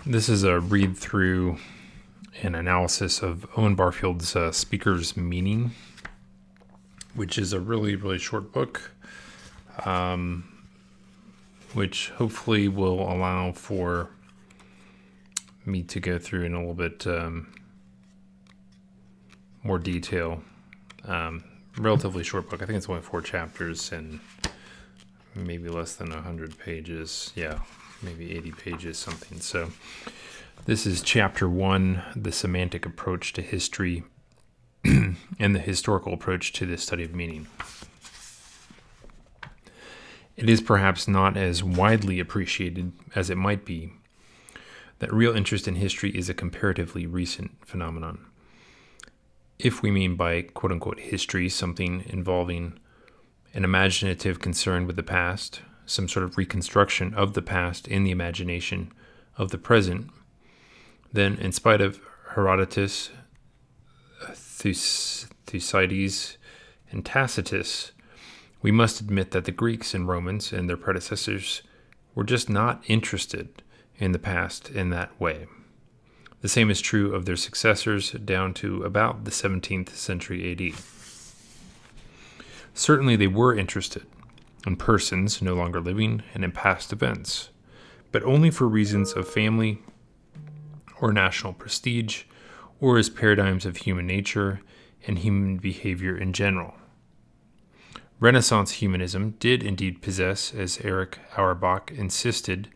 This is a read through and analysis of Owen Barfield's Speaker's Meaning, which is a really, really short book, which hopefully will allow for me to go through in a little bit more detail. Relatively short book. I think it's only 4 chapters and maybe less than 100 pages. Yeah, maybe 80 pages, something. So this is chapter 1, the semantic approach to history and the historical approach to the study of meaning. It is perhaps not as widely appreciated as it might be that real interest in history is a comparatively recent phenomenon. If we mean by quote-unquote history something involving an imaginative concern with the past, some sort of reconstruction of the past in the imagination of the present, then in spite of Herodotus, Thucydides, and Tacitus, we must admit that the Greeks and Romans and their predecessors were just not interested in the past in that way. The same is true of their successors down to about the 17th century AD. Certainly they were interested in persons no longer living and in past events, but only for reasons of family or national prestige, or as paradigms of human nature and human behavior in general. Renaissance humanism did indeed possess, as Erich Auerbach insisted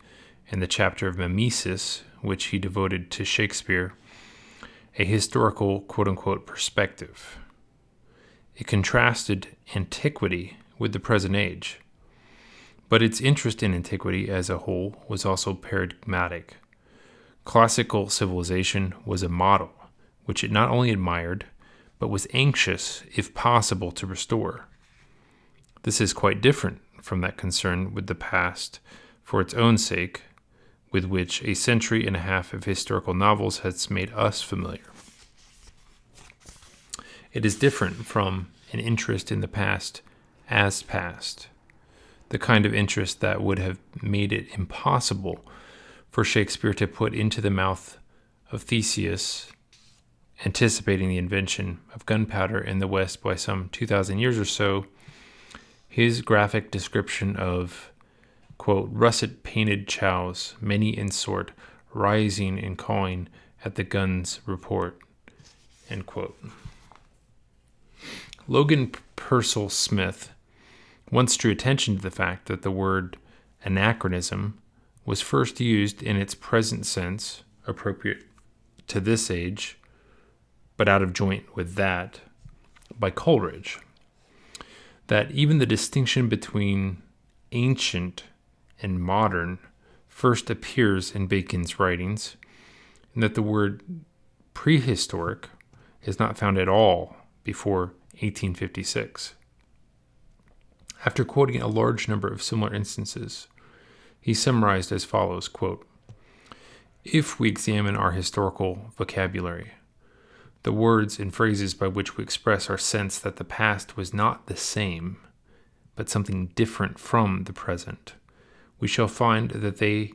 in the chapter of mimesis, which he devoted to Shakespeare, a historical quote-unquote perspective. It contrasted antiquity with the present age, but its interest in antiquity as a whole was also paradigmatic. Classical civilization was a model which it not only admired, but was anxious, if possible, to restore. This is quite different from that concern with the past for its own sake, with which a century and a half of historical novels has made us familiar. It is different from an interest in the past as past, the kind of interest that would have made it impossible for Shakespeare to put into the mouth of Theseus, anticipating the invention of gunpowder in the West by some 2,000 years or so, his graphic description of, quote, russet-painted chows, many in sort, rising and cawing at the gun's report, end quote. Logan Purcell Smith once drew attention to the fact that the word anachronism was first used in its present sense, appropriate to this age, but out of joint with that, by Coleridge. That even the distinction between ancient and modern first appears in Bacon's writings, and that the word prehistoric is not found at all before 1856. After quoting a large number of similar instances, he summarized as follows, quote, if we examine our historical vocabulary, the words and phrases by which we express our sense that the past was not the same, but something different from the present, we shall find that they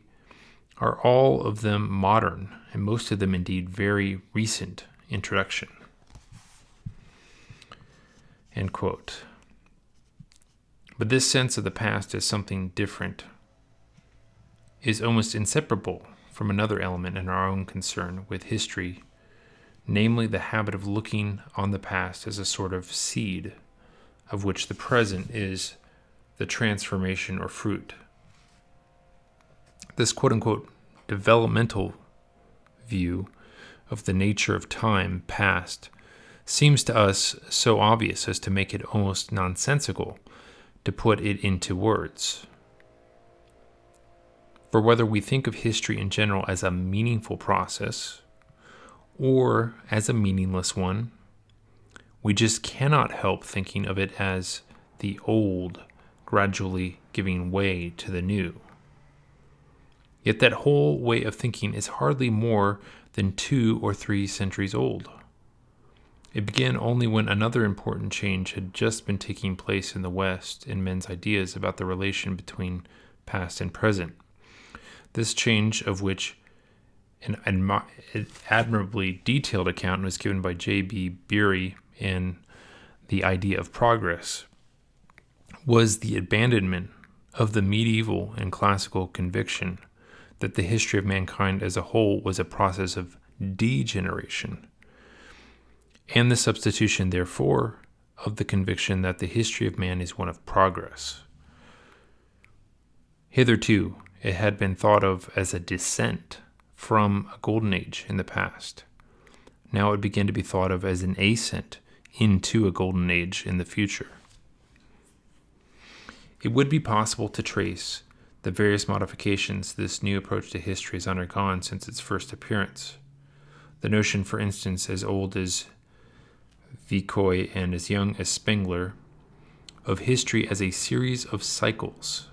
are all of them modern, and most of them indeed very recent introduction. End quote. But this sense of the past as something different is almost inseparable from another element in our own concern with history, namely the habit of looking on the past as a sort of seed, of which the present is the transformation or fruit. This quote-unquote developmental view of the nature of time past seems to us so obvious as to make it almost nonsensical to put it into words. For whether we think of history in general as a meaningful process or as a meaningless one, we just cannot help thinking of it as the old gradually giving way to the new. Yet that whole way of thinking is hardly more than 2 or 3 centuries old. It began only when another important change had just been taking place in the West in men's ideas about the relation between past and present. This change, of which An admirably detailed account was given by J.B. Beery in The Idea of Progress, was the abandonment of the medieval and classical conviction that the history of mankind as a whole was a process of degeneration, and the substitution, therefore, of the conviction that the history of man is one of progress. Hitherto, it had been thought of as a descent from a golden age in the past. Now it began to be thought of as an ascent into a golden age in the future. It would be possible to trace the various modifications this new approach to history has undergone since its first appearance. The notion, for instance, as old as Vicoy and as young as Spengler, of history as a series of cycles.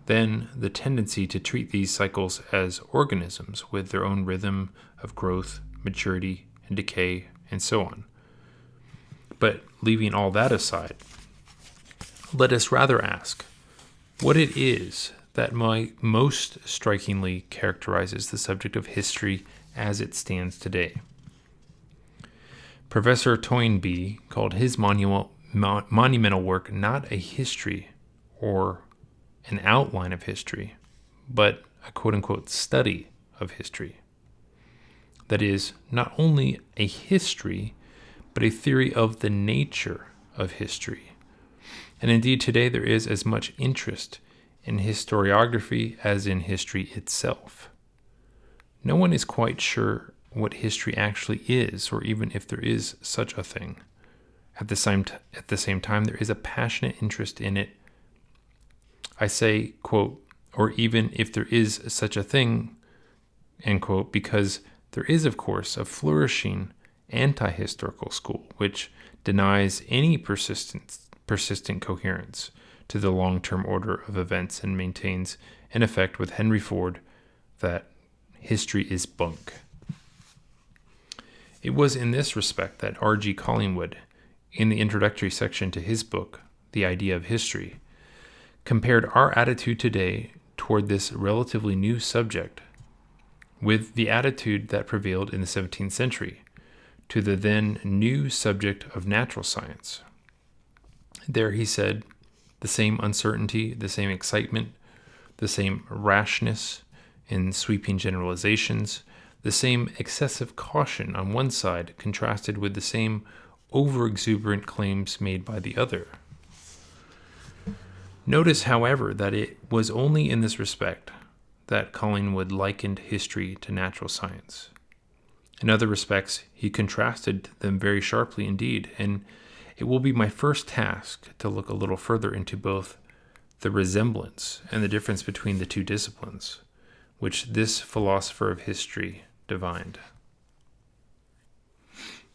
Then the tendency to treat these cycles as organisms with their own rhythm of growth, maturity, and decay, and so on. But leaving all that aside, let us rather ask what it is that most strikingly characterizes the subject of history as it stands today. Professor Toynbee called his monumental work not a history or an outline of history, but a quote-unquote study of history. That is, not only a history, but a theory of the nature of history. And indeed, today there is as much interest in historiography as in history itself. No one is quite sure what history actually is, or even if there is such a thing. At the same time, there is a passionate interest in it. I say, quote, or even if there is such a thing, end quote, because there is, of course, a flourishing anti-historical school which denies any persistent coherence to the long-term order of events and maintains, in effect with Henry Ford, that history is bunk. It was in this respect that R.G. Collingwood, in the introductory section to his book, The Idea of History, compared our attitude today toward this relatively new subject with the attitude that prevailed in the 17th century to the then new subject of natural science. There, he said, the same uncertainty, the same excitement, the same rashness in sweeping generalizations, the same excessive caution on one side contrasted with the same over-exuberant claims made by the other. Notice, however, that it was only in this respect that Collingwood likened history to natural science. In other respects, he contrasted them very sharply indeed, and it will be my first task to look a little further into both the resemblance and the difference between the two disciplines, which this philosopher of history divined.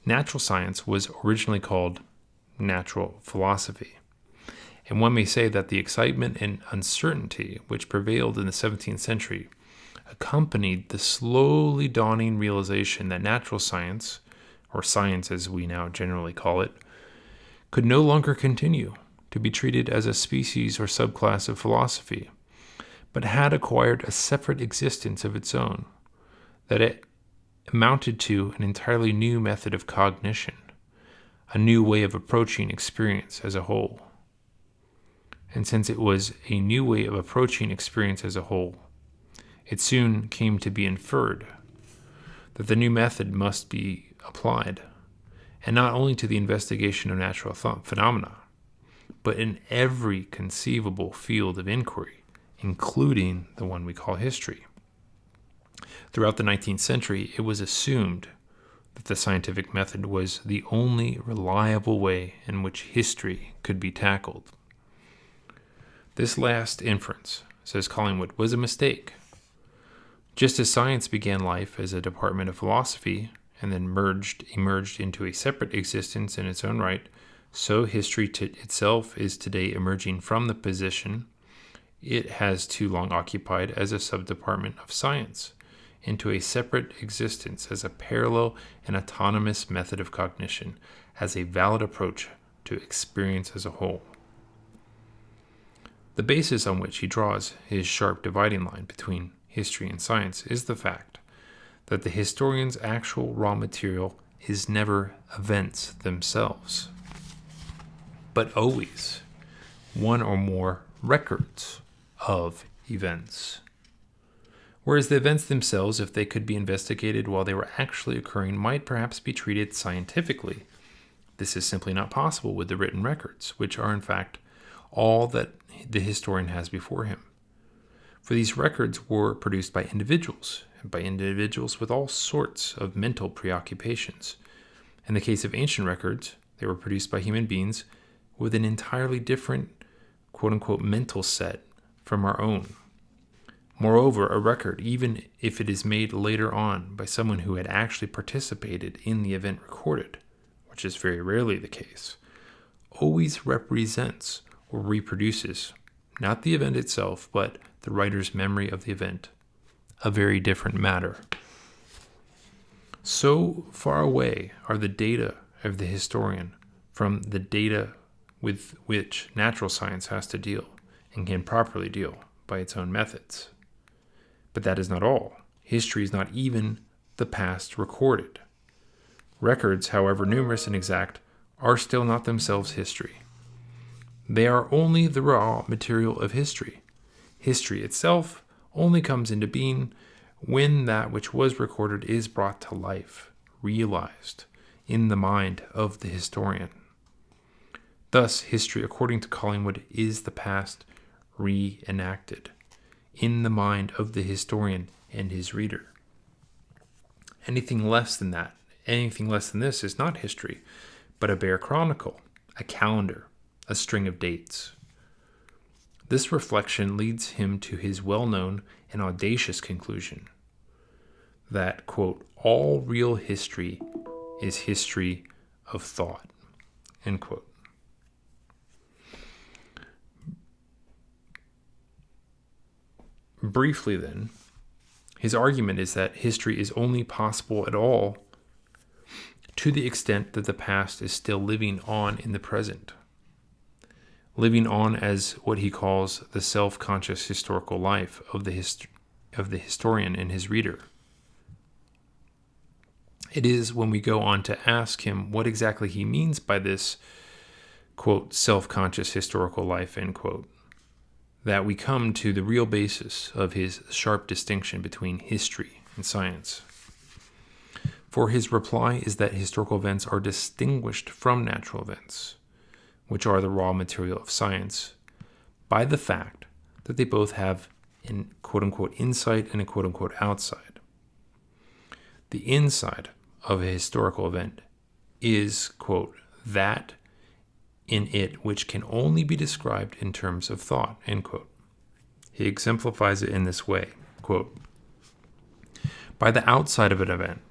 Natural science was originally called natural philosophy, and one may say that the excitement and uncertainty which prevailed in the 17th century accompanied the slowly dawning realization that natural science, or science as we now generally call it, could no longer continue to be treated as a species or subclass of philosophy, but had acquired a separate existence of its own, that it amounted to an entirely new method of cognition, a new way of approaching experience as a whole. And since it was a new way of approaching experience as a whole, it soon came to be inferred that the new method must be applied, and not only to the investigation of natural phenomena, but in every conceivable field of inquiry, including the one we call history. Throughout the 19th century, it was assumed that the scientific method was the only reliable way in which history could be tackled. This last inference, says Collingwood, was a mistake. Just as science began life as a department of philosophy and then emerged into a separate existence in its own right, so history itself is today emerging from the position it has too long occupied as a subdepartment of science into a separate existence as a parallel and autonomous method of cognition, as a valid approach to experience as a whole. The basis on which he draws his sharp dividing line between history and science is the fact that the historian's actual raw material is never events themselves, but always one or more records of events. Whereas the events themselves, if they could be investigated while they were actually occurring, might perhaps be treated scientifically. This is simply not possible with the written records, which are in fact all that the historian has before him. For these records were produced by individuals, and by individuals with all sorts of mental preoccupations. In the case of ancient records, they were produced by human beings with an entirely different, quote-unquote, mental set from our own. Moreover, a record, even if it is made later on by someone who had actually participated in the event recorded, which is very rarely the case, always represents or reproduces not the event itself, but the writer's memory of the event, a very different matter. So far away are the data of the historian from the data with which natural science has to deal and can properly deal by its own methods. But that is not all. History is not even the past recorded. Records, however numerous and exact, are still not themselves history. They are only the raw material of history. History itself only comes into being when that which was recorded is brought to life, realized, in the mind of the historian. Thus, history, according to Collingwood, is the past reenacted in the mind of the historian and his reader. Anything less than that, anything less than this is not history, but a bare chronicle, a calendar, a string of dates. This reflection leads him to his well-known and audacious conclusion that, quote, all real history is history of thought, end quote. Briefly then, his argument is that history is only possible at all to the extent that the past is still living on in the present, living on as what he calls the self-conscious historical life of the historian and his reader. It is when we go on to ask him what exactly he means by this, quote, self-conscious historical life, end quote, that we come to the real basis of his sharp distinction between history and science. For his reply is that historical events are distinguished from natural events, which are the raw material of science, by the fact that they both have an quote-unquote inside and a quote-unquote outside. The inside of a historical event is, quote, that in it which can only be described in terms of thought, end quote. He exemplifies it in this way, quote, by the outside of an event,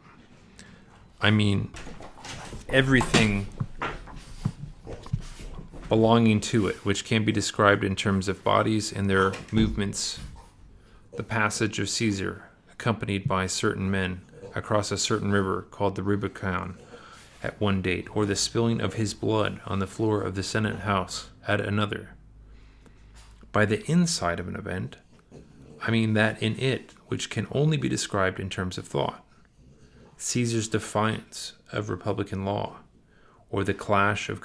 I mean everything belonging to it, which can be described in terms of bodies and their movements, the passage of Caesar, accompanied by certain men across a certain river called the Rubicon at one date, or the spilling of his blood on the floor of the Senate House at another. By the inside of an event, I mean that in it which can only be described in terms of thought, Caesar's defiance of republican law, or the clash of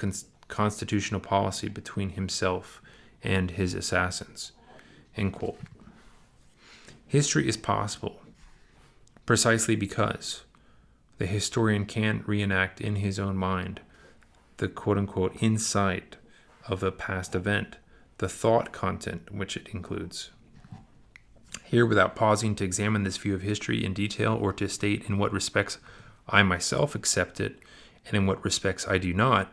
constitutional policy between himself and his assassins, end quote. History is possible precisely because the historian can reenact in his own mind the quote-unquote insight of a past event, the thought content which it includes. Here, without pausing to examine this view of history in detail or to state in what respects I myself accept it and in what respects I do not,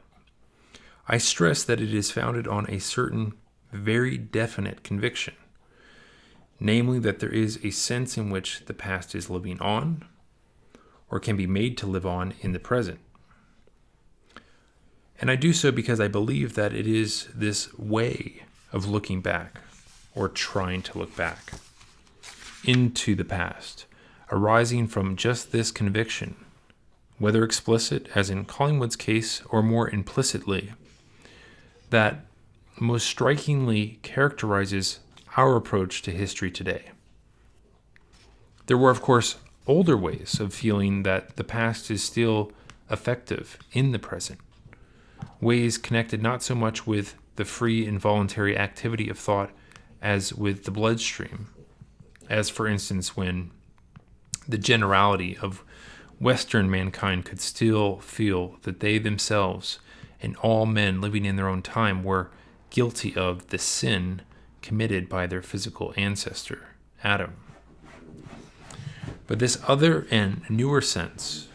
I stress that it is founded on a certain very definite conviction, namely that there is a sense in which the past is living on, or can be made to live on in the present. And I do so because I believe that it is this way of looking back, or trying to look back, into the past, arising from just this conviction, whether explicit, as in Collingwood's case, or more implicitly, that most strikingly characterizes our approach to history today. There were, of course, older ways of feeling that the past is still effective in the present, ways connected not so much with the free and voluntary activity of thought as with the bloodstream, as for instance when the generality of Western mankind could still feel that they themselves and all men living in their own time were guilty of the sin committed by their physical ancestor, Adam. But this other and newer sense,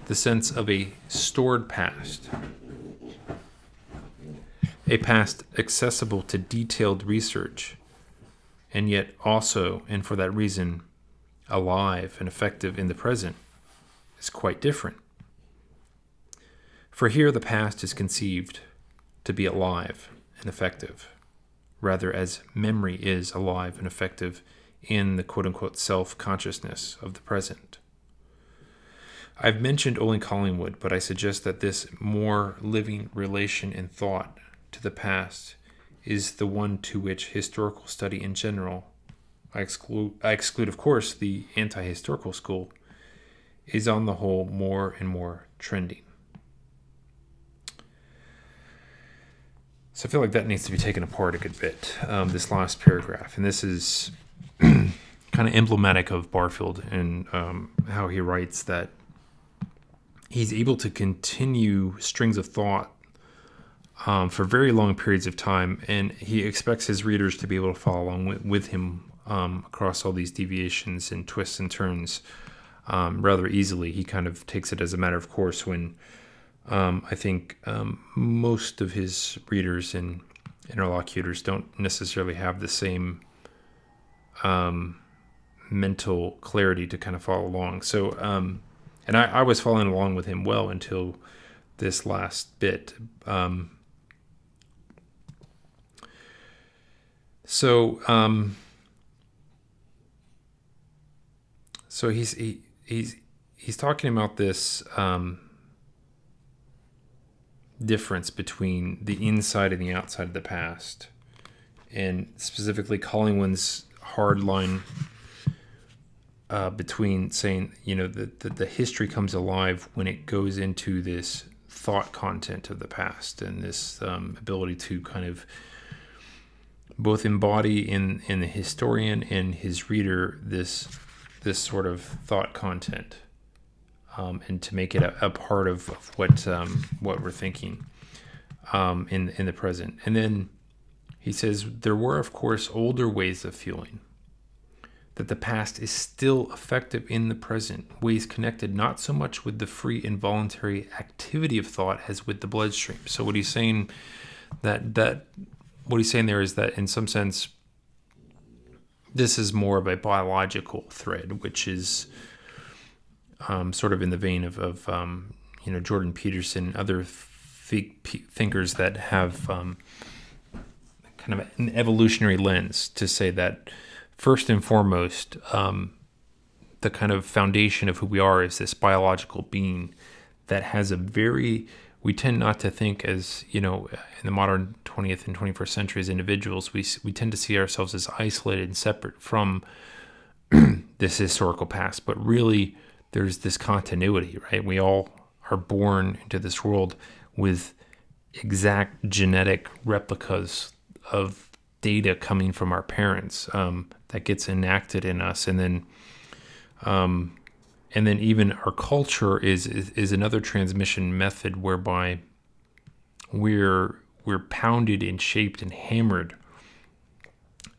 the sense of a stored past, a past accessible to detailed research, and yet also, and for that reason, alive and effective in the present, is quite different. For here the past is conceived to be alive and effective, rather as memory is alive and effective in the quote-unquote self-consciousness of the present. I've mentioned Owen Collingwood, but I suggest that this more living relation and thought to the past is the one to which historical study in general, I exclude of course the anti-historical school, is on the whole more and more trending. So I feel like that needs to be taken apart a good bit, this last paragraph. And this is kind of emblematic of Barfield and how he writes that he's able to continue strings of thought for very long periods of time, and he expects his readers to be able to follow along with him across all these deviations and twists and turns rather easily. He kind of takes it as a matter of course when I think most of his readers and interlocutors don't necessarily have the same mental clarity to kind of follow along. So, and I was following along with him well until this last bit. So he's talking about this difference between the inside and the outside of the past, and specifically Collingwood's hard line between saying, that the history comes alive when it goes into this thought content of the past, and this ability to kind of both embody in the historian and his reader this sort of thought content, and to make it a part of what we're thinking in the present. And then he says there were, of course, older ways of feeling that the past is still effective in the present, ways connected not so much with the free and voluntary activity of thought as with the bloodstream. So what he's saying what he's saying there is that in some sense this is more of a biological thread, which is sort of in the vein of Jordan Peterson and other thinkers that have kind of an evolutionary lens to say that first and foremost, the kind of foundation of who we are is this biological being that has we tend not to think as, in the modern 20th and 21st century as individuals, we tend to see ourselves as isolated and separate from this historical past. But really, there's this continuity, right? We all are born into this world with exact genetic replicas of data coming from our parents that gets enacted in us, and then even our culture is another transmission method whereby we're pounded and shaped and hammered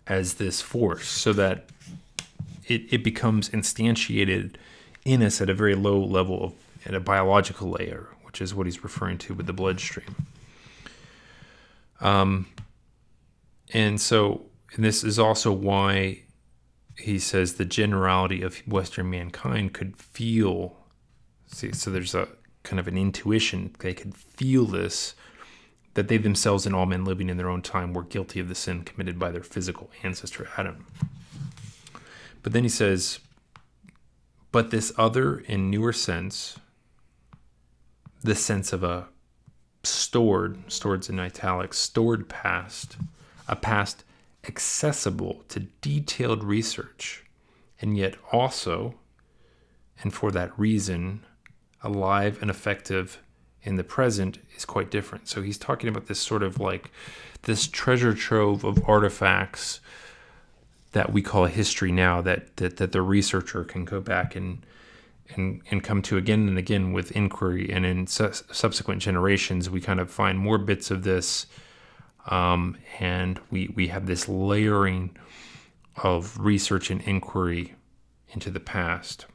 as this force, so that it becomes instantiated in us at a very low level at a biological layer, which is what he's referring to with the bloodstream. And this is also why he says the generality of Western mankind could feel, so there's a kind of an intuition, they could feel this, that they themselves and all men living in their own time were guilty of the sin committed by their physical ancestor Adam. But then he says, but this other and newer sense, the sense of a stored's in italics, stored past, a past accessible to detailed research, and yet also, and for that reason, alive and effective in the present is quite different. So he's talking about this sort of like this treasure trove of artifacts that we call a history now, that the researcher can go back and come to again and again with inquiry, and in subsequent generations we kind of find more bits of this, and we have this layering of research and inquiry into the past.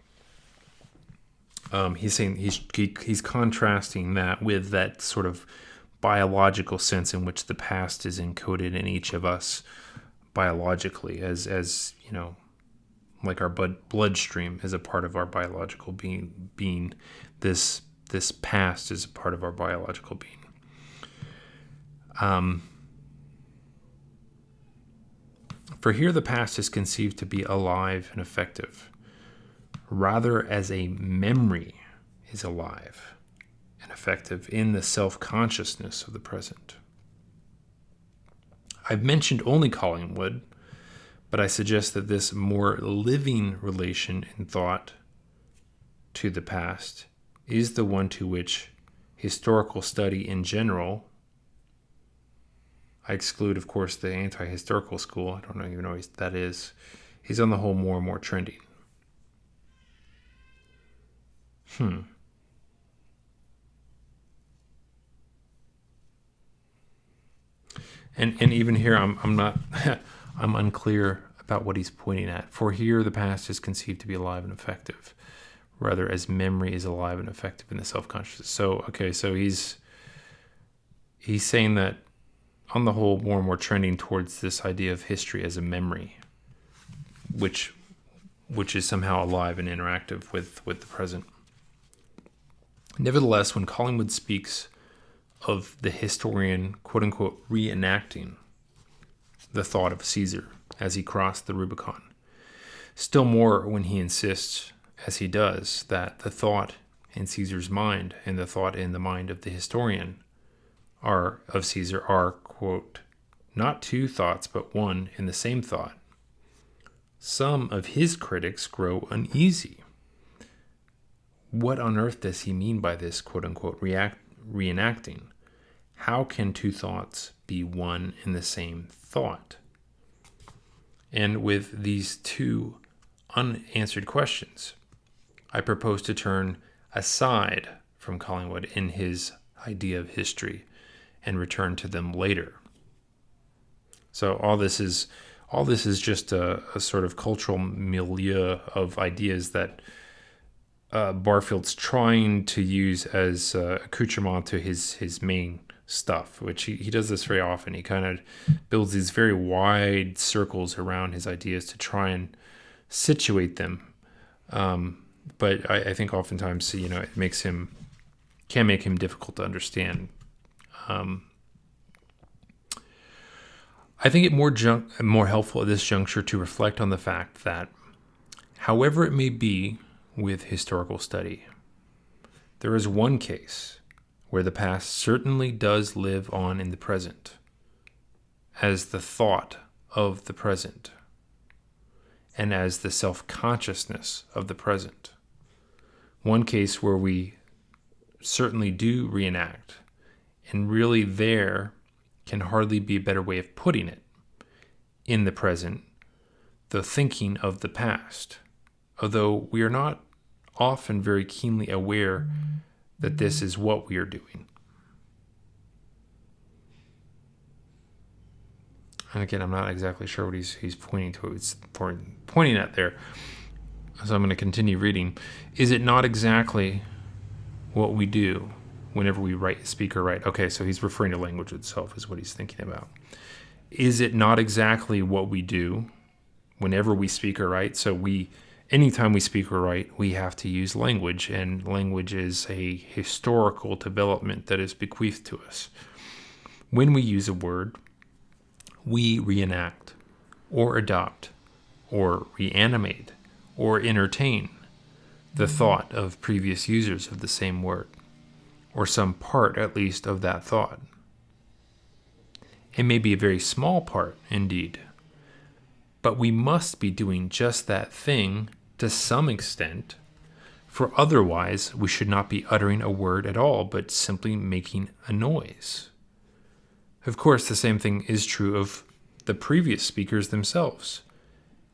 He's saying he's contrasting that with that sort of biological sense in which the past is encoded in each of us biologically, as you know, like our bloodstream is a part of our biological being. This past is a part of our biological being. For here the past is conceived to be alive and effective, rather as a memory is alive and effective in the self-consciousness of the present. I've mentioned only Collingwood, but I suggest that this more living relation in thought to the past is the one to which historical study in general, I exclude, of course, the anti-historical school, I don't even know what that is, is on the whole more and more trending. And even here, I'm not, I'm unclear about what he's pointing at. For here, the past is conceived to be alive and effective, rather as memory is alive and effective in the self-conscious. So, okay, so he's saying that on the whole, more and more trending towards this idea of history as a memory, which is somehow alive and interactive with the present. Nevertheless, when Collingwood speaks of the historian, quote-unquote, reenacting the thought of Caesar as he crossed the Rubicon, still more when he insists, as he does, that the thought in Caesar's mind and the thought in the mind of the historian of Caesar are, quote, not two thoughts, but one in the same thought. Some of his critics grow uneasy. What on earth does he mean by this, quote-unquote, reenacting? How can two thoughts be one in the same thought? And with these two unanswered questions, I propose to turn aside from Collingwood in his idea of history and return to them later. So all this is just a sort of cultural milieu of ideas that Barfield's trying to use as accoutrement to his main stuff, which he does this very often. He kind of builds these very wide circles around his ideas to try and situate them. But I think oftentimes, it can make him difficult to understand. I think it more helpful at this juncture to reflect on the fact that, however it may be with historical study, there is one case where the past certainly does live on in the present as the thought of the present and as the self-consciousness of the present. One case where we certainly do reenact, and really there can hardly be a better way of putting it, in the present, the thinking of the past, although we are not often very keenly aware that this is what we are doing. And again, I'm not exactly sure what he's pointing to. It's pointing at there. So I'm going to continue reading. Is it not exactly what we do whenever we speak or write? Okay, so he's referring to language itself is what he's thinking about. Is it not exactly what we do whenever we speak or write? So anytime we speak or write, we have to use language, and language is a historical development that is bequeathed to us. When we use a word, we reenact, or adopt, or reanimate, or entertain the thought of previous users of the same word, or some part, at least, of that thought. It may be a very small part, indeed, but we must be doing just that thing to some extent For otherwise, we should not be uttering a word at all, but simply making a noise. Of course, the same thing is true of the previous speakers themselves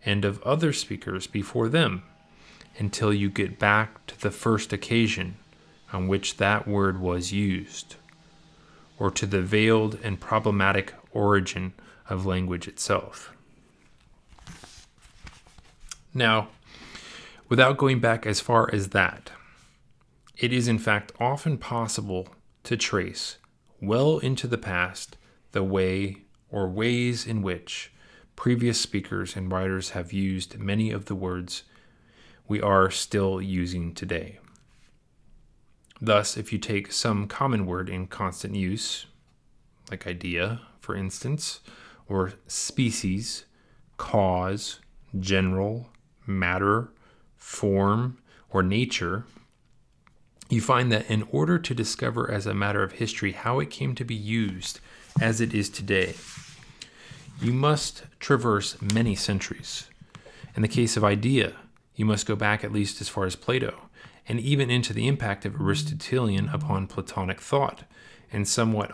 and of other speakers before them, until you get back to the first occasion on which that word was used, or to the veiled and problematic origin of language itself. Now, without going back as far as that, it is in fact often possible to trace well into the past the way or ways in which previous speakers and writers have used many of the words we are still using today. Thus, if you take some common word in constant use, like idea, for instance, or species, cause, general, matter, form, or nature, you find that in order to discover as a matter of history how it came to be used as it is today, you must traverse many centuries. In the case of idea, you must go back at least as far as Plato, and even into the impact of Aristotelian upon Platonic thought, and somewhat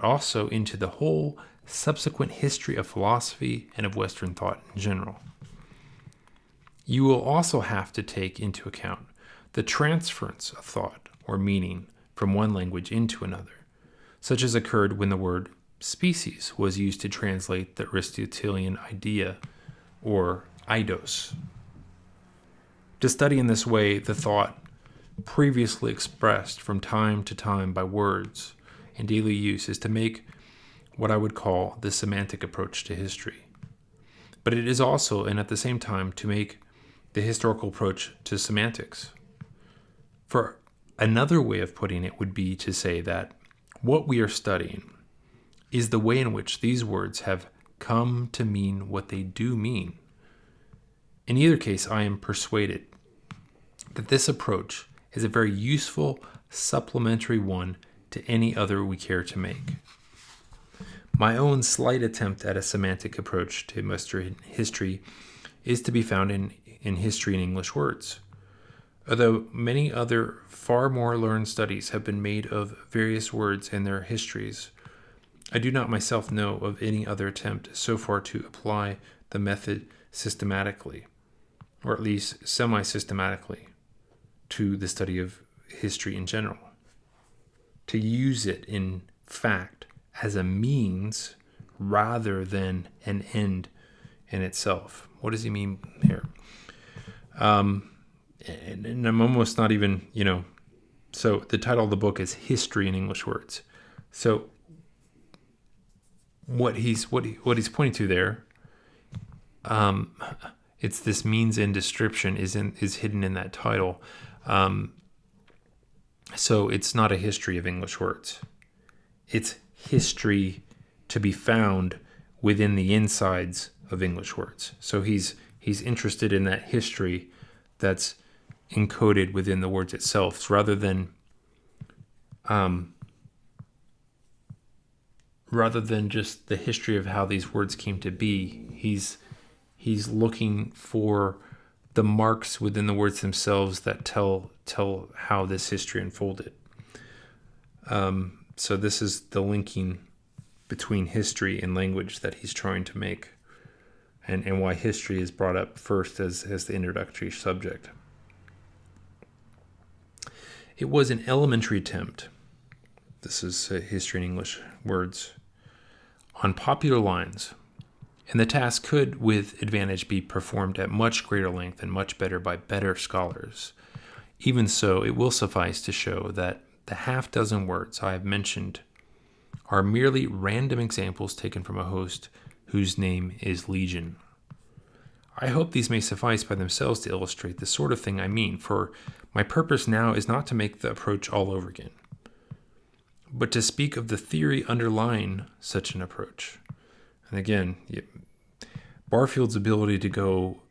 also into the whole subsequent history of philosophy and of Western thought in general. You will also have to take into account the transference of thought or meaning from one language into another, such as occurred when the word species was used to translate the Aristotelian idea or eidos. To study in this way the thought previously expressed from time to time by words in daily use is to make what I would call the semantic approach to history. But it is also, and at the same time, to make the historical approach to semantics. For another way of putting it would be to say that what we are studying is the way in which these words have come to mean what they do mean. In either case, I am persuaded that this approach is a very useful supplementary one to any other we care to make. My own slight attempt at a semantic approach to Western history is to be found in History in English Words. Although many other far more learned studies have been made of various words and their histories, I do not myself know of any other attempt so far to apply the method systematically, or at least semi-systematically, to the study of history in general. To use it, in fact, as a means rather than an end in itself. What does he mean here? And I'm almost not even, so the title of the book is History in English Words. So what he's pointing to there, it's this means and description is hidden in that title. So it's not a history of English words. It's history to be found within the insides of English words. So he's interested in that history that's encoded within the words itself, rather than just the history of how these words came to be. He's looking for the marks within the words themselves that tell how this history unfolded. So this is the linking between history and language that he's trying to make, and why history is brought up first as the introductory subject. It was an elementary attempt, this is History in English Words, on popular lines, and the task could with advantage be performed at much greater length and much better by better scholars. Even so, it will suffice to show that the half-dozen words I have mentioned are merely random examples taken from a host whose name is Legion. I hope these may suffice by themselves to illustrate the sort of thing I mean, for my purpose now is not to make the approach all over again, but to speak of the theory underlying such an approach. And again, Barfield's ability to go,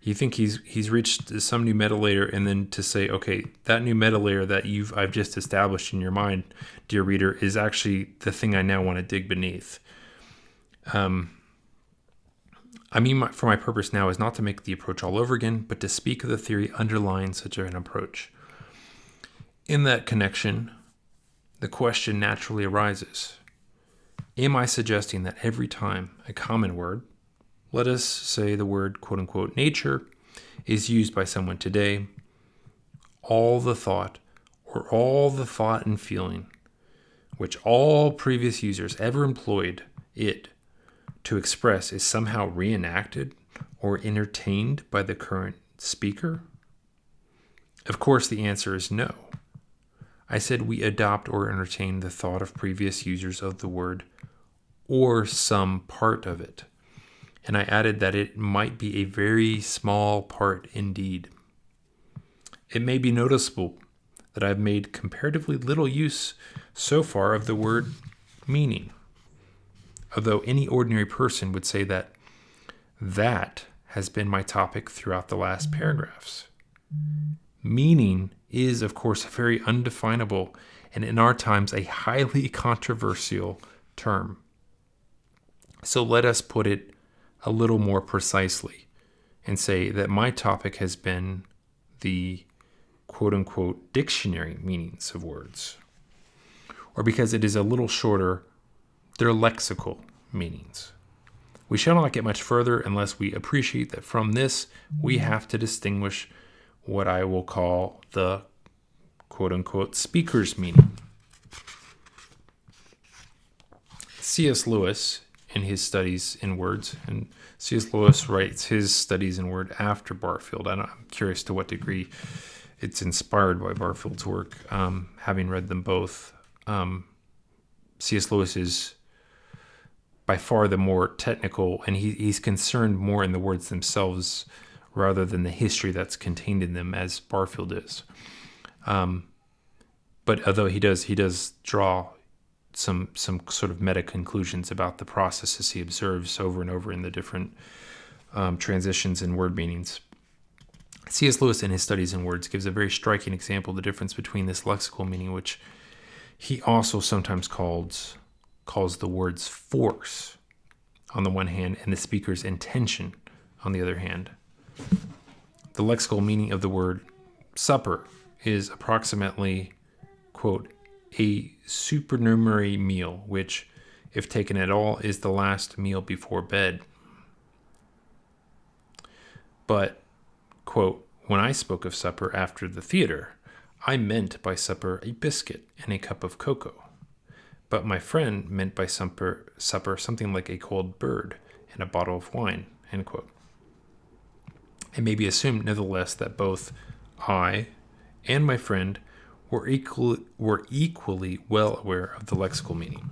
you think he's reached some new meta layer, and then to say, okay, that new meta layer that I've just established in your mind, dear reader, is actually the thing I now want to dig beneath. For my purpose now is not to make the approach all over again, but to speak of the theory underlying such an approach. In that connection, the question naturally arises: am I suggesting that every time a common word, let us say the word quote-unquote nature, is used by someone today, all the thought and feeling which all previous users ever employed it to express is somehow reenacted or entertained by the current speaker? Of course, the answer is no. I said we adopt or entertain the thought of previous users of the word or some part of it. And I added that it might be a very small part indeed. It may be noticeable that I've made comparatively little use so far of the word meaning, although any ordinary person would say that has been my topic throughout the last paragraphs. Meaning is, of course, a very undefinable and in our times a highly controversial term. So let us put it a little more precisely and say that my topic has been the quote-unquote dictionary meanings of words. Or because it is a little shorter, their lexical meanings. We shall not get much further unless we appreciate that from this we have to distinguish what I will call the quote-unquote speaker's meaning. C.S. Lewis, in his studies in words, and C.S. Lewis writes his studies in word after Barfield. I'm curious to what degree it's inspired by Barfield's work. Having read them both, C.S. Lewis is by far the more technical, and he's concerned more in the words themselves rather than the history that's contained in them, as Barfield is. But although he does draw some sort of meta conclusions about the processes he observes over and over in the different transitions in word meanings. C.S. Lewis, in his studies in words, gives a very striking example of the difference between this lexical meaning, which he also sometimes calls the word's force on the one hand, and the speaker's intention on the other hand. The lexical meaning of the word supper is approximately, quote, a supernumerary meal, which, if taken at all, is the last meal before bed. But, quote, when I spoke of supper after the theater, I meant by supper a biscuit and a cup of cocoa. But my friend meant by supper something like a cold bird and a bottle of wine, end quote. It may be assumed, nevertheless, that both I and my friend were equally well aware of the lexical meaning.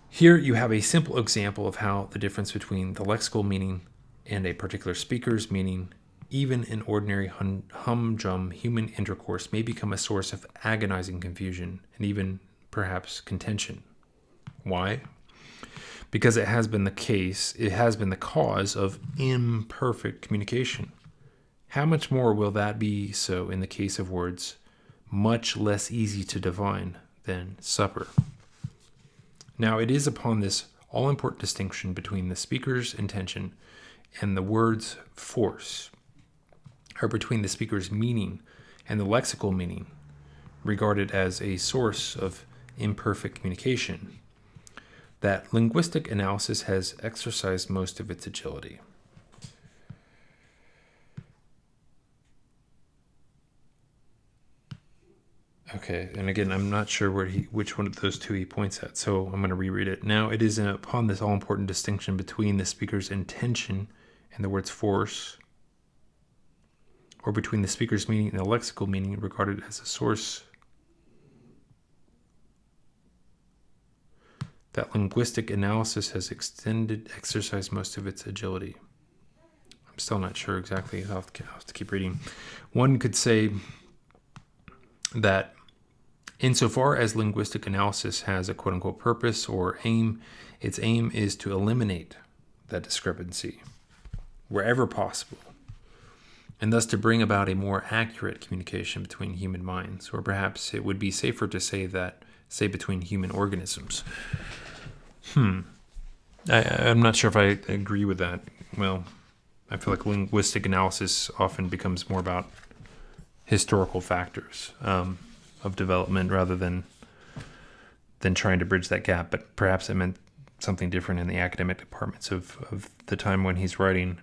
Here you have a simple example of how the difference between the lexical meaning and a particular speaker's meaning, even in ordinary humdrum human intercourse, may become a source of agonizing confusion and even perhaps contention. Why? Because it has been the cause of imperfect communication. How much more will that be so in the case of words much less easy to divine than supper? Now, it is upon this all-important distinction between the speaker's intention and the word's force, or between the speaker's meaning and the lexical meaning, regarded as a source of imperfect communication, that linguistic analysis has exercised most of its agility. Okay, and again, I'm not sure which one of those two he points at, so I'm going to reread it. Now, it is upon this all-important distinction between the speaker's intention and the word's force, or between the speaker's meaning and the lexical meaning regarded as a source, that linguistic analysis has exercised most of its agility. I'm still not sure exactly. I'll have to keep reading. One could say that insofar as linguistic analysis has a quote-unquote purpose or aim, its aim is to eliminate that discrepancy wherever possible, and thus to bring about a more accurate communication between human minds, or perhaps it would be safer to say between human organisms. I'm not sure if I agree with that. Well, I feel like linguistic analysis often becomes more about historical factors of development rather than trying to bridge that gap. But perhaps it meant something different in the academic departments of the time when he's writing.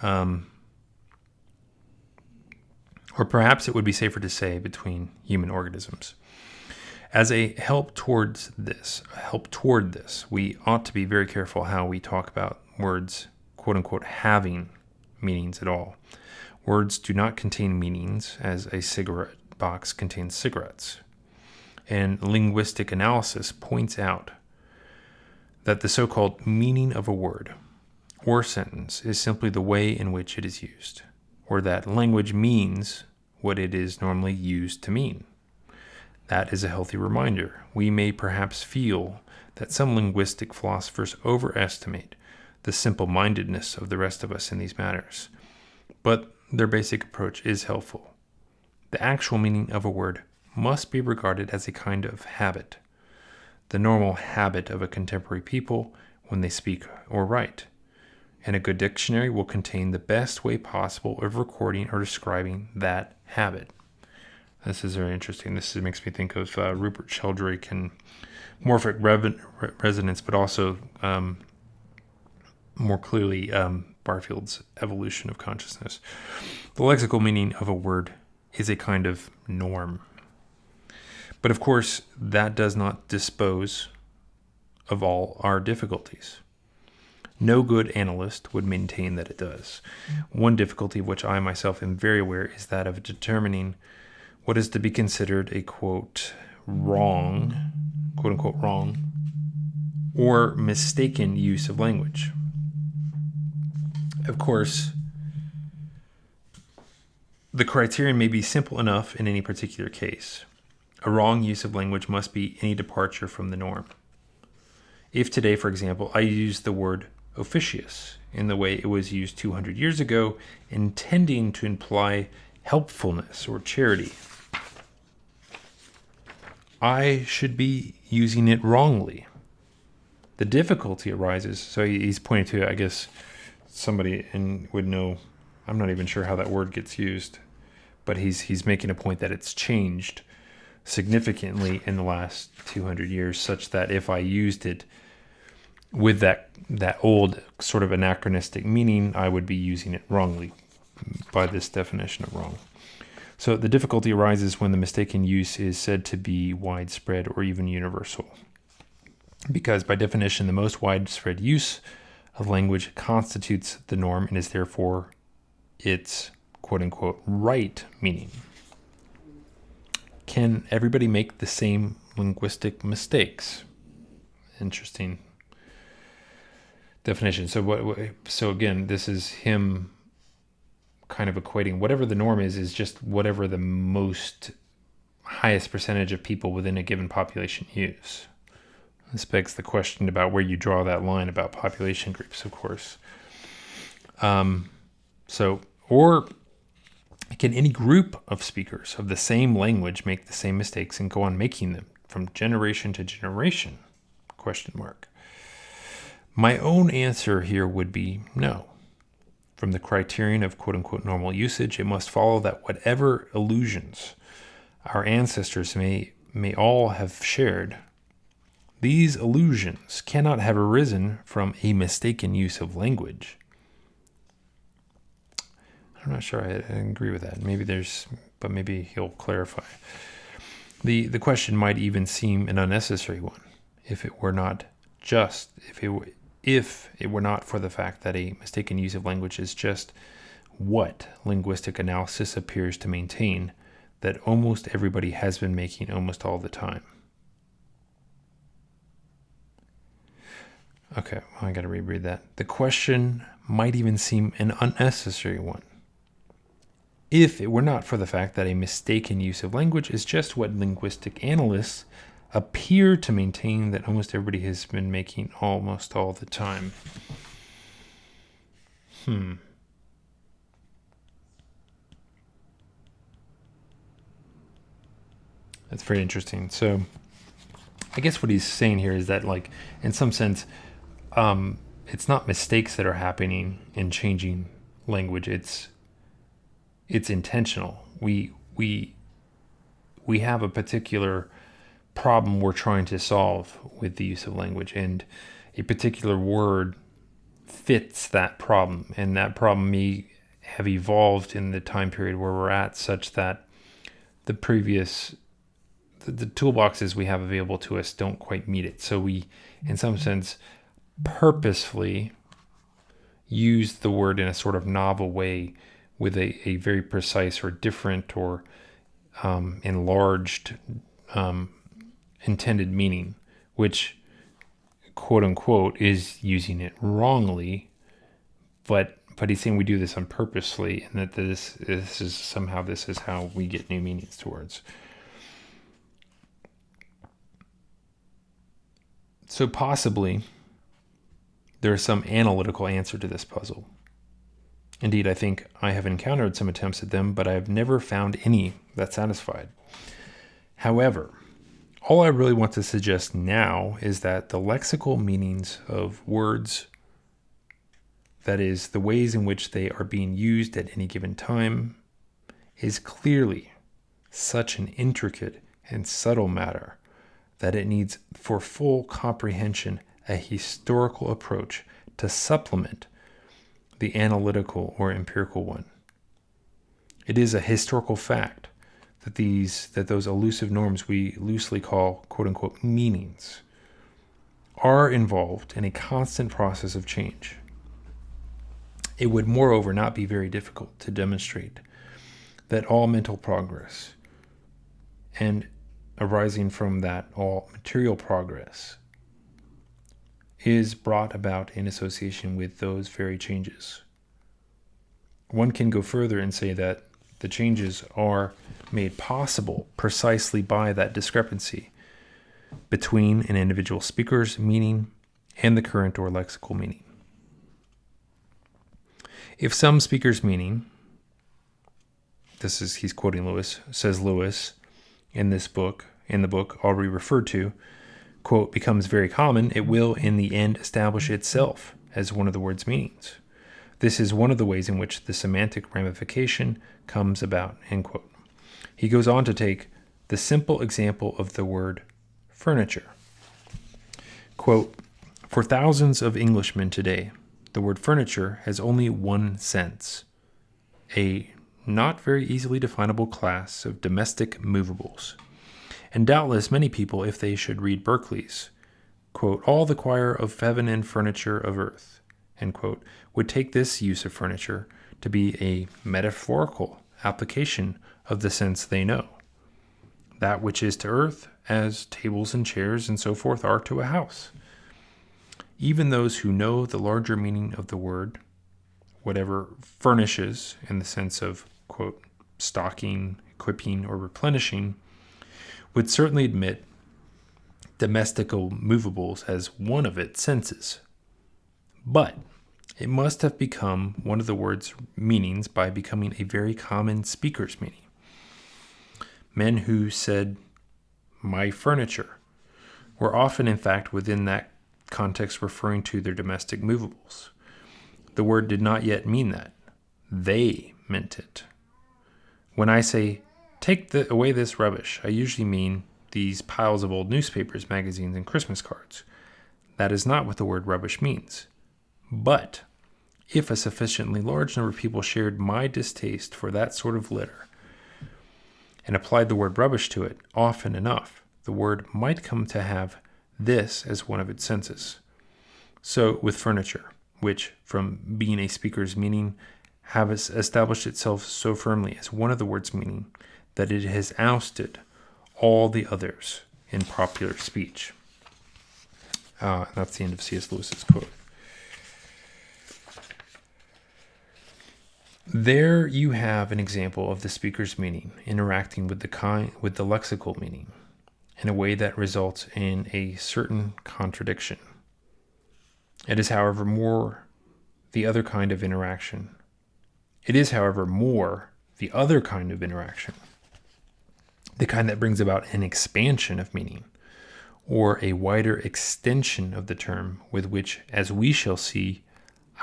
Or perhaps it would be safer to say between human organisms. As a help toward this, we ought to be very careful how we talk about words, quote unquote, having meanings at all. Words do not contain meanings as a cigarette box contains cigarettes. And linguistic analysis points out that the so-called meaning of a word or sentence is simply the way in which it is used, or that language means what it is normally used to mean. That is a healthy reminder. We may perhaps feel that some linguistic philosophers overestimate the simple-mindedness of the rest of us in these matters, but their basic approach is helpful. The actual meaning of a word must be regarded as a kind of habit, the normal habit of a contemporary people when they speak or write, and a good dictionary will contain the best way possible of recording or describing that habit. This is very interesting. This makes me think of Rupert Sheldrake and morphic resonance, but also more clearly Barfield's evolution of consciousness. The lexical meaning of a word is a kind of norm. But of course, that does not dispose of all our difficulties. No good analyst would maintain that it does. One difficulty of which I myself am very aware is that of determining what is to be considered a, quote, wrong, quote unquote, wrong, or mistaken use of language. Of course, the criterion may be simple enough in any particular case. A wrong use of language must be any departure from the norm. If today, for example, I use the word officious in the way it was used 200 years ago, intending to imply helpfulness or charity, I should be using it wrongly. The difficulty arises, so he's pointing to, I guess, somebody would know, I'm not even sure how that word gets used, but he's making a point that it's changed significantly in the last 200 years, such that if I used it with that old sort of anachronistic meaning, I would be using it wrongly by this definition of wrong. So the difficulty arises when the mistaken use is said to be widespread or even universal, because by definition, the most widespread use of language constitutes the norm and is therefore its quote-unquote right meaning. Can everybody make the same linguistic mistakes? Interesting definition. So again, this is him kind of equating whatever the norm is just whatever the most highest percentage of people within a given population use. This begs the question about where you draw that line about population groups, of course. Or can any group of speakers of the same language make the same mistakes and go on making them from generation to generation? ? My own answer here would be no. From the criterion of quote-unquote normal usage, it must follow that whatever illusions our ancestors may all have shared, these illusions cannot have arisen from a mistaken use of language. I'm not sure I agree with that. But maybe he'll clarify. The question might even seem an unnecessary one if it were not for the fact that a mistaken use of language is just what linguistic analysis appears to maintain that almost everybody has been making almost all the time. Okay, well, I got to reread that. The question might even seem an unnecessary one if it were not for the fact that a mistaken use of language is just what linguistic analysts appear to maintain that almost everybody has been making almost all the time. That's very interesting. So I guess what he's saying here is that, like, in some sense, it's not mistakes that are happening in changing language. It's intentional. We have a particular problem we're trying to solve with the use of language, and a particular word fits that problem, and that problem may have evolved in the time period where we're at, such that the previous the toolboxes we have available to us don't quite meet it. So we, in some sense, purposefully use the word in a sort of novel way with a very precise or different or enlarged intended meaning, which, quote unquote, is using it wrongly, but he's saying we do this purposely, and that this is how we get new meanings to words. So possibly there is some analytical answer to this puzzle. Indeed, I think I have encountered some attempts at them, but I have never found any that satisfied. However, all I really want to suggest now is that the lexical meanings of words, that is, the ways in which they are being used at any given time, is clearly such an intricate and subtle matter that it needs, for full comprehension, a historical approach to supplement the analytical or empirical one. It is a historical fact that those elusive norms we loosely call, quote unquote, meanings, are involved in a constant process of change. It would, moreover, not be very difficult to demonstrate that all mental progress, and arising from that all material progress, is brought about in association with those very changes. One can go further and say that the changes are made possible precisely by that discrepancy between an individual speaker's meaning and the current or lexical meaning. If some speaker's meaning, he's quoting Lewis, says Lewis, in the book already referred to, quote, becomes very common, it will in the end establish itself as one of the word's meanings. This is one of the ways in which the semantic ramification comes about, end quote. He goes on to take the simple example of the word furniture. Quote, for thousands of Englishmen today, the word furniture has only one sense, a not very easily definable class of domestic movables. And doubtless many people, if they should read Berkeley's, quote, all the choir of heaven and furniture of earth, end quote, would take this use of furniture to be a metaphorical application of the sense they know. That which is to earth as tables and chairs and so forth are to a house. Even those who know the larger meaning of the word, whatever furnishes in the sense of, quote, stocking, equipping, or replenishing, would certainly admit domestical movables as one of its senses. But it must have become one of the word's meanings by becoming a very common speaker's meaning. Men who said, my furniture, were often, in fact, within that context referring to their domestic movables. The word did not yet mean that. They meant it. When I say, take away this rubbish, I usually mean these piles of old newspapers, magazines, and Christmas cards. That is not what the word rubbish means. But if a sufficiently large number of people shared my distaste for that sort of litter and applied the word rubbish to it often enough, the word might come to have this as one of its senses. So with furniture, which from being a speaker's meaning has established itself so firmly as one of the word's meaning that it has ousted all the others in popular speech. That's the end of C.S. Lewis's quote. There you have an example of the speaker's meaning interacting with the lexical meaning in a way that results in a certain contradiction. It is, however, more the other kind of interaction. The kind that brings about an expansion of meaning, or a wider extension of the term with which, as we shall see,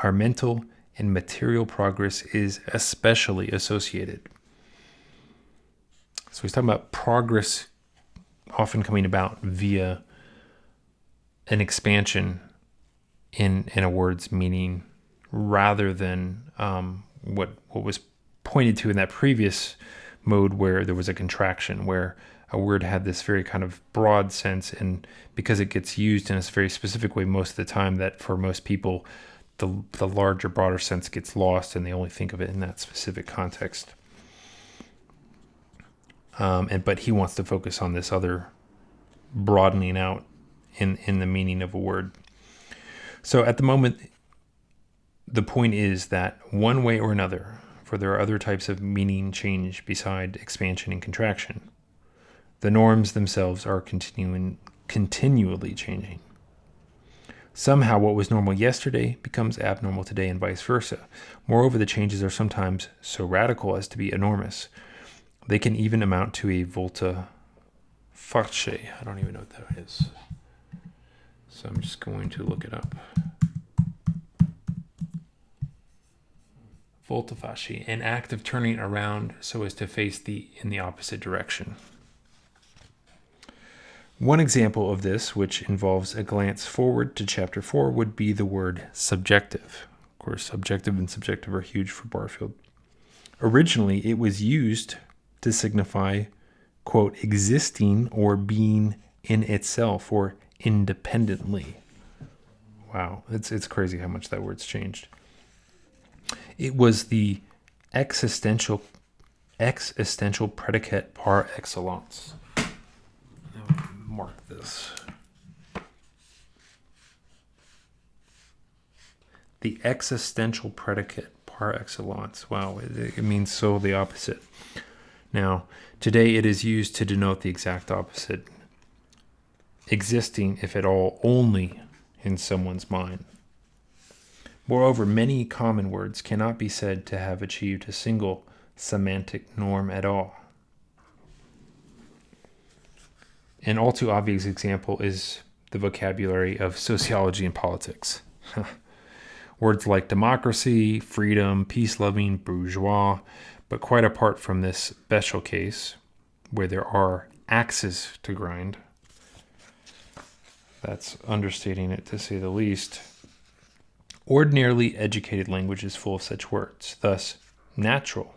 our mental and material progress is especially associated. So he's talking about progress often coming about via an expansion in a word's meaning rather than what was pointed to in that previous mode where there was a contraction, where a word had this very kind of broad sense, and because it gets used in a very specific way most of the time, that for most people the larger, broader sense gets lost and they only think of it in that specific context. But he wants to focus on this other broadening out in the meaning of a word. So at the moment, the point is that one way or another, for there are other types of meaning change beside expansion and contraction, the norms themselves are continually changing. Somehow what was normal yesterday becomes abnormal today and vice versa. Moreover, the changes are sometimes so radical as to be enormous. They can even amount to a volte face. I don't even know what that is. So I'm just going to look it up. Volte face, an act of turning around so as to face in the opposite direction. One example of this, which involves a glance forward to chapter 4, would be the word subjective. Of course, subjective and subjective are huge for Barfield. Originally, it was used to signify, quote, existing or being in itself or independently. Wow, it's crazy how much that word's changed. It was the existential predicate par excellence. Mark this. The existential predicate par excellence. Wow, it means so the opposite. Now, today it is used to denote the exact opposite. Existing, if at all, only in someone's mind. Moreover, many common words cannot be said to have achieved a single semantic norm at all. An all too obvious example is the vocabulary of sociology and politics. Words like democracy, freedom, peace-loving, bourgeois, but quite apart from this special case, where there are axes to grind, that's understating it to say the least, ordinarily educated language is full of such words. Thus, natural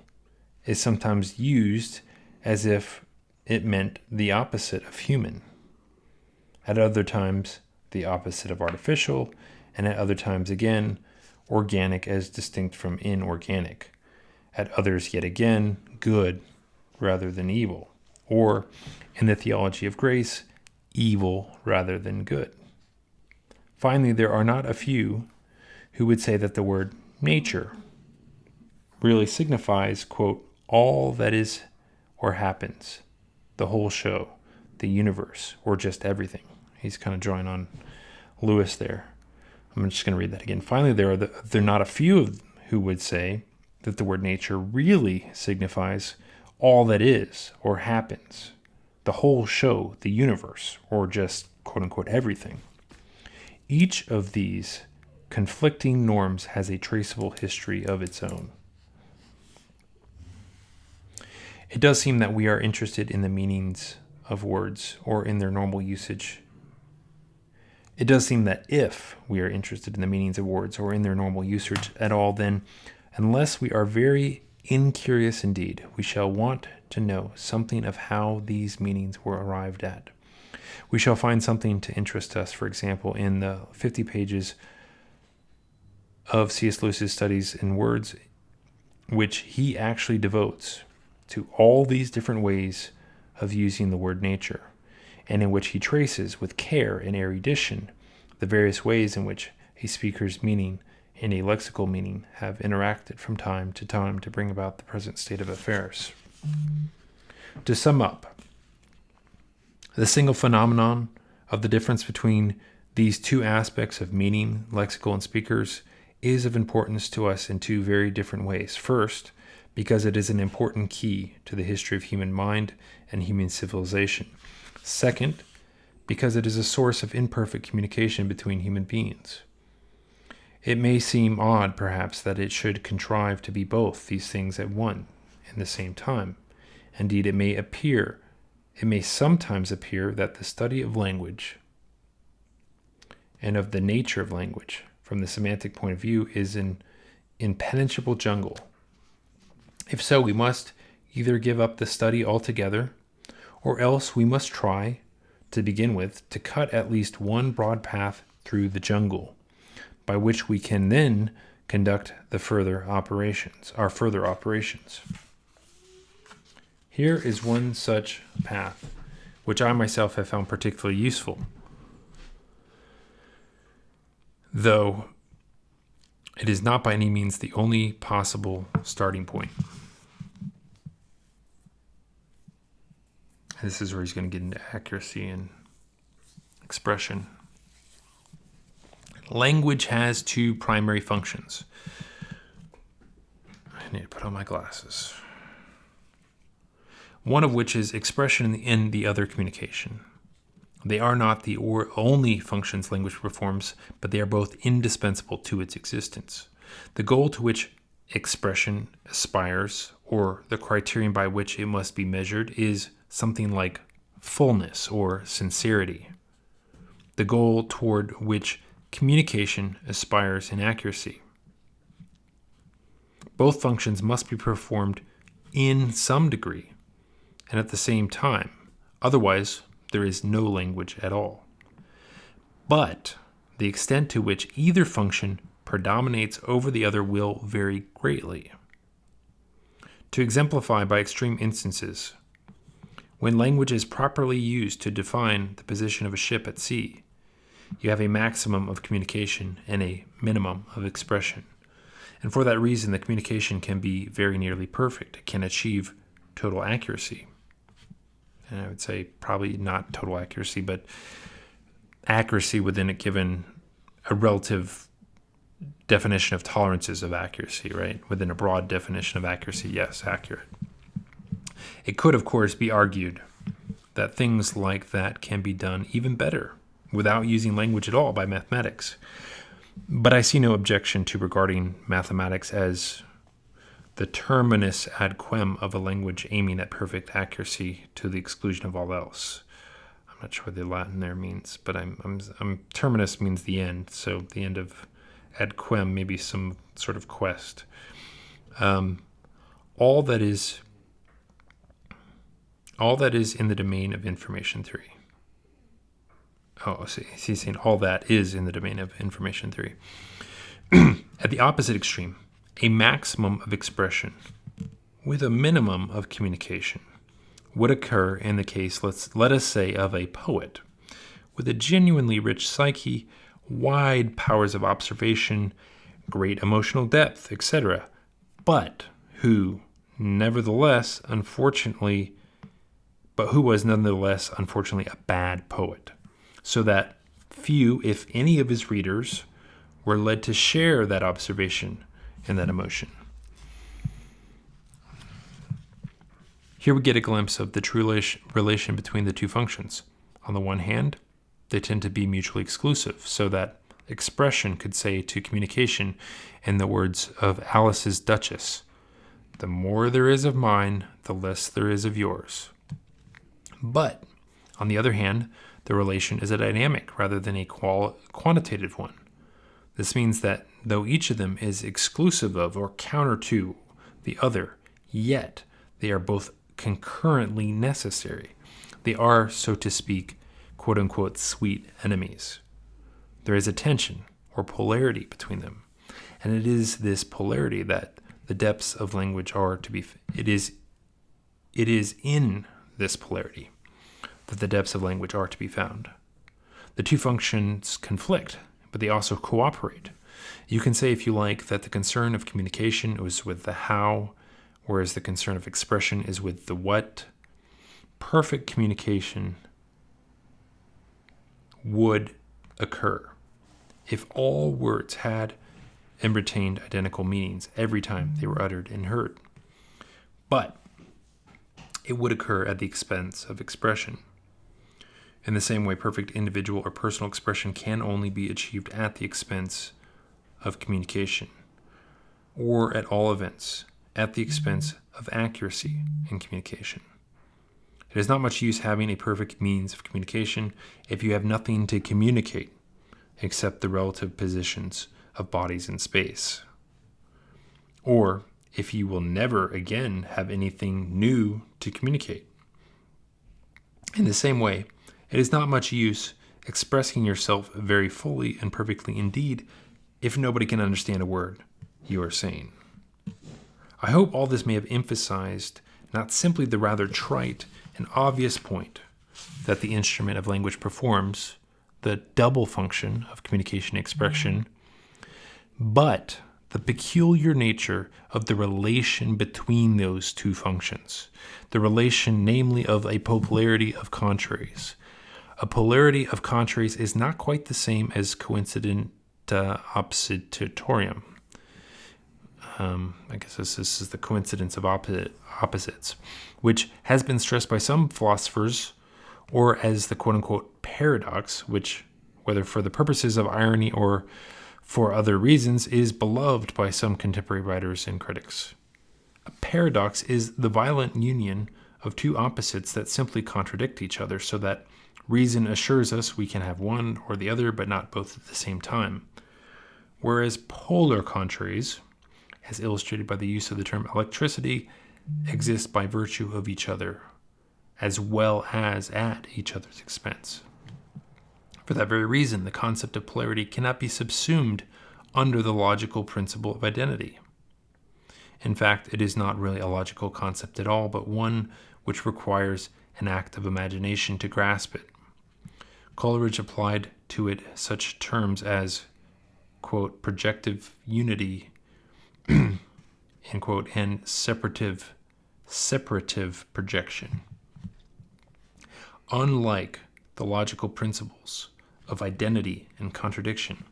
is sometimes used as if it meant the opposite of human. At other times, the opposite of artificial, and at other times again, organic as distinct from inorganic. At others, yet again, good rather than evil. Or, in the theology of grace, evil rather than good. Finally, there are not a few who would say that the word nature really signifies, quote, all that is or happens, the whole show, the universe, or just everything. He's kind of drawing on Lewis there. I'm just going to read that again. Finally, there are not a few who would say that the word nature really signifies all that is or happens, the whole show, the universe, or just quote-unquote everything. Each of these conflicting norms has a traceable history of its own. It does seem that we are interested in the meanings of words or in their normal usage. It does seem that if we are interested in the meanings of words or in their normal usage at all, then unless we are very incurious indeed, we shall want to know something of how these meanings were arrived at. We shall find something to interest us, for example, in the 50 pages of C.S. Lewis's studies in words, which he actually devotes to all these different ways of using the word nature, and in which he traces with care and erudition the various ways in which a speaker's meaning and a lexical meaning have interacted from time to time to bring about the present state of affairs. To sum up, the single phenomenon of the difference between these two aspects of meaning, lexical and speakers, is of importance to us in two very different ways. First, because it is an important key to the history of human mind and human civilization. Second, because it is a source of imperfect communication between human beings. It may seem odd, perhaps, that it should contrive to be both these things at one and the same time. Indeed, it may sometimes appear that the study of language and of the nature of language from the semantic point of view is an impenetrable jungle. If so, we must either give up the study altogether, or else we must try, to begin with, to cut at least one broad path through the jungle, by which we can then conduct our further operations. Here is one such path, which I myself have found particularly useful, though it is not by any means the only possible starting point. This is where he's going to get into accuracy and expression. Language has two primary functions. I need to put on my glasses. One of which is expression and the other communication. They are not the only functions language performs, but they are both indispensable to its existence. The goal to which expression aspires, or the criterion by which it must be measured, is something like fullness or sincerity. The goal toward which communication aspires in accuracy. Both functions must be performed in some degree and at the same time. Otherwise, there is no language at all. But the extent to which either function predominates over the other will vary greatly. To exemplify by extreme instances, when language is properly used to define the position of a ship at sea, you have a maximum of communication and a minimum of expression. And for that reason, the communication can be very nearly perfect. It can achieve total accuracy. And I would say probably not total accuracy, but accuracy within a relative definition of tolerances of accuracy, right? Within a broad definition of accuracy, yes, accurate. It could, of course, be argued that things like that can be done even better without using language at all by mathematics. But I see no objection to regarding mathematics as the terminus ad quem of a language aiming at perfect accuracy to the exclusion of all else. I'm not sure what the Latin there means, but terminus means the end, so the end of ad quem, maybe some sort of quest. All that is in the domain of information theory. Oh, see, he's saying all that is in the domain of information theory. At the opposite extreme, a maximum of expression with a minimum of communication would occur in the case, let us say, of a poet with a genuinely rich psyche, wide powers of observation, great emotional depth, etc., but who was nonetheless, unfortunately, a bad poet, so that few, if any, of his readers were led to share that observation and that emotion. Here we get a glimpse of the true relation between the two functions. On the one hand, they tend to be mutually exclusive, so that expression could say to communication, in the words of Alice's Duchess, "The more there is of mine, the less there is of yours." But, on the other hand, the relation is a dynamic rather than a quantitative one. This means that though each of them is exclusive of or counter to the other, yet they are both concurrently necessary. They are, so to speak, quote-unquote, sweet enemies. There is a tension or polarity between them, and it is this polarity that the depths of language are to be. It is in this polarity that the depths of language are to be found. The two functions conflict, but they also cooperate. You can say, if you like, that the concern of communication is with the how, whereas the concern of expression is with the what. Perfect communication would occur if all words had and retained identical meanings every time they were uttered and heard. But it would occur at the expense of expression. In the same way, perfect individual or personal expression can only be achieved at the expense of communication, or at all events, at the expense of accuracy in communication. It is not much use having a perfect means of communication if you have nothing to communicate except the relative positions of bodies in space, or if you will never again have anything new to communicate. In the same way, it is not much use expressing yourself very fully and perfectly indeed if nobody can understand a word you are saying. I hope all this may have emphasized not simply the rather trite and obvious point that the instrument of language performs the double function of communication and expression, but the peculiar nature of the relation between those two functions, the relation namely of a polarity of contraries. A polarity of contraries is not quite the same as coincident oppositorium. I guess this is the coincidence of opposites, which has been stressed by some philosophers, or as the quote-unquote paradox, which, whether for the purposes of irony or for other reasons, is beloved by some contemporary writers and critics. A paradox is the violent union of two opposites that simply contradict each other, so that reason assures us we can have one or the other, but not both at the same time. Whereas polar contraries, as illustrated by the use of the term electricity, exist by virtue of each other, as well as at each other's expense. For that very reason, the concept of polarity cannot be subsumed under the logical principle of identity. In fact, it is not really a logical concept at all, but one which requires an act of imagination to grasp it. Coleridge applied to it such terms as, quote, projective unity, end quote, and separative projection. Unlike the logical principles of identity and contradiction,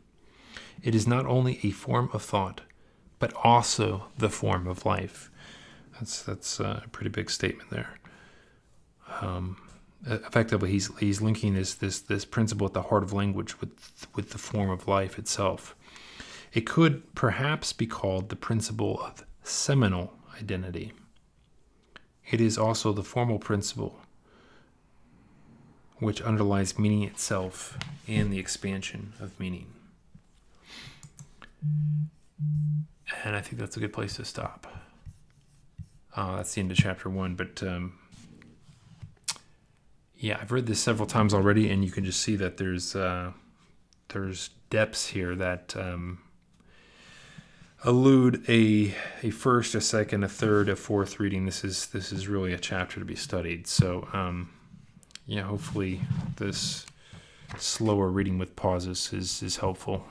it is not only a form of thought, but also the form of life. That's a pretty big statement there. Effectively, he's linking this principle at the heart of language with the form of life itself. It could perhaps be called the principle of seminal identity. It is also the formal principle which underlies meaning itself and the expansion of meaning. And I think that's a good place to stop. That's the end of chapter 1, but I've read this several times already, and you can just see that there's depths here that elude a first, a second, a third, a fourth reading. This is really a chapter to be studied. So hopefully this slower reading with pauses is helpful.